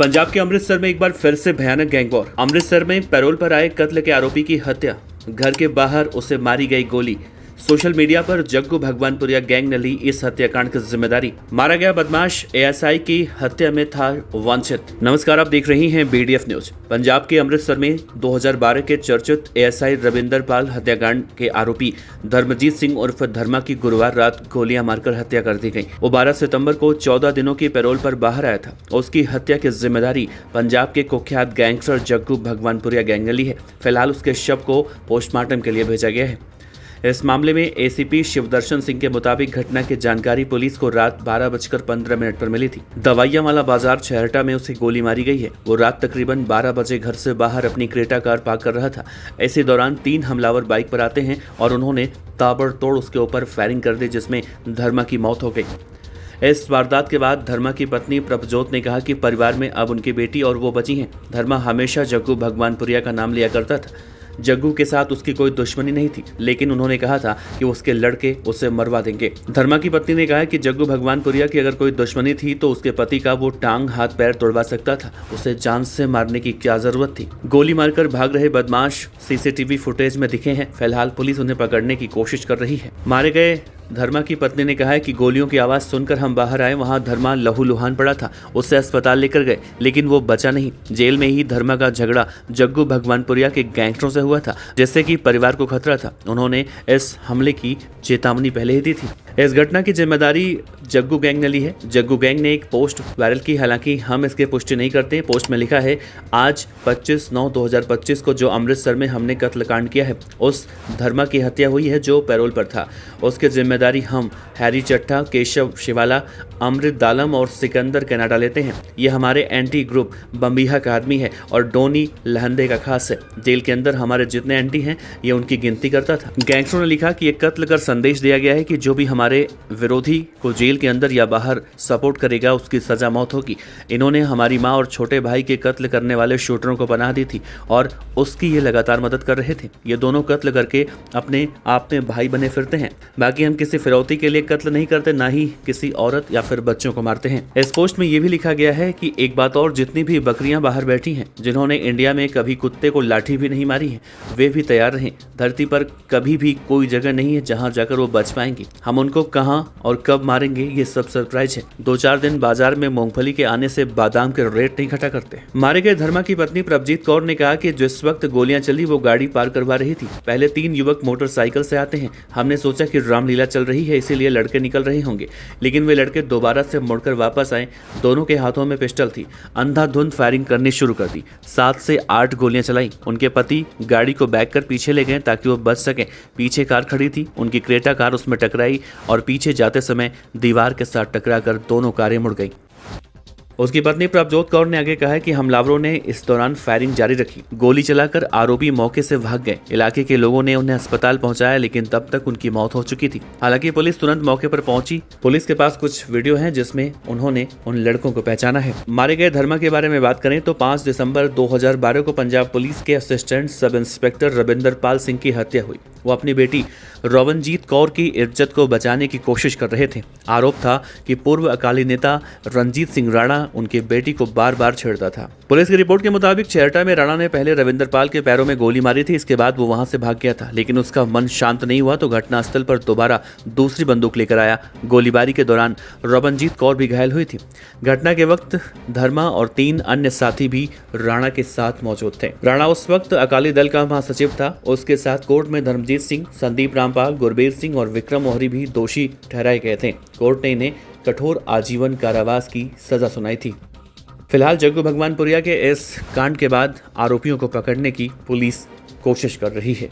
पंजाब के अमृतसर में एक बार फिर से भयानक गैंग वॉर। अमृतसर में पैरोल पर आए कत्ल के आरोपी की हत्या, घर के बाहर उसे मारी गई गोली। सोशल मीडिया पर जग्गू भगवानपुरिया गैंग ने ली इस हत्याकांड की जिम्मेदारी। मारा गया बदमाश एएसआई की हत्या में था वांछित। नमस्कार, आप देख रही हैं बीडीएफ न्यूज। पंजाब के अमृतसर में 2012 के चर्चित एएसआई रविंदर पाल हत्याकांड के आरोपी धर्मजीत सिंह उर्फ धर्मा की गुरुवार रात गोलियां मारकर हत्या कर दी गई। वो 12 सितंबर को 14 दिनों की पैरोल पर बाहर आया था। उसकी हत्या की जिम्मेदारी पंजाब के कुख्यात गैंगस्टर जग्गू भगवानपुरिया गैंग ने ली है। फिलहाल उसके शव को पोस्टमार्टम के लिए भेजा गया है। इस मामले में एसीपी शिवदर्शन सिंह के मुताबिक घटना की जानकारी पुलिस को रात 12:15 पर मिली थी। दवाइयां वाला बाजार छहरटा में उसे गोली मारी गई है। वो रात तकरीबन 12 बजे घर से बाहर अपनी क्रेटा कार पार्क कर रहा था। ऐसे दौरान 3 हमलावर बाइक पर आते हैं और उन्होंने ताबड़तोड़ उसके ऊपर फायरिंग कर दी, जिसमें धर्मा की मौत हो गई। इस वारदात के बाद धर्मा की पत्नी प्रभजोत ने कहा कि परिवार में अब उनकी बेटी और वो बची हैं। धर्मा हमेशा जग्गू भगवानपुरिया का नाम लिया करता था। जग्गू के साथ उसकी कोई दुश्मनी नहीं थी, लेकिन उन्होंने कहा था कि उसके लड़के उसे मरवा देंगे। धर्मा की पत्नी ने कहा कि जग्गू भगवानपुरिया की अगर कोई दुश्मनी थी तो उसके पति का वो टांग हाथ पैर तोड़वा सकता था। उसे जान से मारने की क्या जरूरत थी। गोली मारकर भाग रहे बदमाश सीसीटीवी फुटेज में दिखे हैं। फिलहाल पुलिस उन्हें पकड़ने की कोशिश कर रही है। मारे गए धर्मा की पत्नी ने कहा है कि गोलियों की आवाज सुनकर हम बाहर आए। वहां धर्मा लहूलुहान पड़ा था। उसे अस्पताल लेकर गए, लेकिन वो बचा नहीं। जेल में ही धर्मा का झगड़ा जग्गू भगवानपुरिया के गैंगस्टरों से हुआ था, जिससे कि परिवार को खतरा था। उन्होंने इस हमले की चेतावनी पहले ही दी थी। इस घटना की जिम्मेदारी जग्गू गैंग ने ली है। जग्गू गैंग ने एक पोस्ट वायरल की, हालांकि हम इसकी पुष्टि नहीं करते। पोस्ट में लिखा है, आज 25/9/2025 को जो अमृतसर में हमने कत्लकांड किया है, उस धर्मा की हत्या हुई है जो पैरोल पर था। उसके जिम्मेदारी हम हैरी चट्टा, केशव शिवाला, अमृत दालम और सिकंदर कनाडा लेते हैं। ये हमारे एंटी ग्रुप बम्बीहा का आदमी है और डोनी लहंदे का खास है। जेल के अंदर हमारे जितने एंटी हैं, ये उनकी गिनती करता था। गैंगस्टरों ने लिखा कि ये कत्ल कर संदेश दिया गया है कि जो भी हमारे विरोधी को जेल के अंदर या बाहर सपोर्ट करेगा, उसकी सजा मौत होगी। इन्होंने हमारी माँ और छोटे भाई के कत्ल करने वाले शूटरों को पनाह दी थी और उसकी ये लगातार मदद कर रहे थे। ये दोनों कत्ल करके अपने आप में भाई बने फिरते हैं। बाकी हम किसी फिरौती के लिए कत्ल नहीं करते, ना ही किसी औरत या फिर बच्चों को मारते हैं। इस पोस्ट में ये भी लिखा गया है कि एक बात और, जितनी भी बकरियां बाहर बैठी हैं, जिन्होंने इंडिया में कभी कुत्ते को लाठी भी नहीं मारी है, वे भी तैयार रहें। धरती पर कभी भी कोई जगह नहीं है जहां जाकर वो बच पाएंगी। हम उनको कहां और कब मारेंगे, ये सब सरप्राइज है। 2-4 दिन बाजार में मूंगफली के आने से बादाम के रेट नहीं घटा करते। मारे गए धर्मा की पत्नी प्रभजीत कौर ने कहा कि जिस वक्त गोलियां चली वो गाड़ी पार करवा रही थी। पहले 3 युवक मोटरसाइकिल से आते हैं। हमने सोचा कि रामलीला चल रही है, इसीलिए लड़के निकल रहे होंगे, लेकिन वे लड़के दोबारा से मुड़कर वापस आए। दोनों के हाथों में पिस्टल थी। अंधाधुंध फायरिंग करनी शुरू कर दी। 7 से 8 गोलियां चलाई। उनके पति गाड़ी को बैक कर पीछे ले गए ताकि वो बच सकें। पीछे कार खड़ी थी, उनकी क्रेटा कार उसमें टकराई और पीछे जाते समय दीवार के साथ टकराकर दोनों कारें मुड़ गई। उसकी पत्नी प्रभजोत कौर ने आगे कहा है कि हमलावरों ने इस दौरान फायरिंग जारी रखी। गोली चलाकर आरोपी मौके से भाग गए। इलाके के लोगों ने उन्हें अस्पताल पहुंचाया, लेकिन तब तक उनकी मौत हो चुकी थी। हालांकि पुलिस तुरंत मौके पर पहुंची। पुलिस के पास कुछ वीडियो हैं जिसमें उन्होंने उन लड़कों को पहचाना है। मारे गए धर्मा के बारे में बात करें तो 5 दिसंबर 2012 को पंजाब पुलिस के assistant sub inspector Ravinder Pal Singh की हत्या हुई। वो अपनी बेटी रोवनजीत कौर की इज्जत को बचाने की कोशिश कर रहे थे। आरोप था कि पूर्व अकाली नेता रणजीत सिंह राणा उनकी बेटी को बार बार छेड़ता था। पुलिस की रिपोर्ट के मुताबिक छेरटा में राणा ने पहले रविंदर पाल के पैरों में गोली मारी थी। इसके बाद वो वहां से भाग गया था, लेकिन उसका मन शांत नहीं हुआ तो घटनास्थल पर दोबारा दूसरी बंदूक लेकर आया। गोलीबारी के दौरान रोवनजीत कौर भी घायल हुई थी। घटना के वक्त धर्मा और 3 अन्य साथी भी राणा के साथ मौजूद थे। राणा उस वक्त अकाली दल का महासचिव था। उसके साथ कोर्ट में धर्मजीत सिंह, संदीप रामपाल, गुरबीर सिंह और विक्रम मोहरी भी दोषी ठहराए गए थे। कोर्ट ने इन्हें कठोर आजीवन कारावास की सजा सुनाई थी। फिलहाल जग्गू भगवानपुरिया के इस कांड के बाद आरोपियों को पकड़ने की पुलिस कोशिश कर रही है।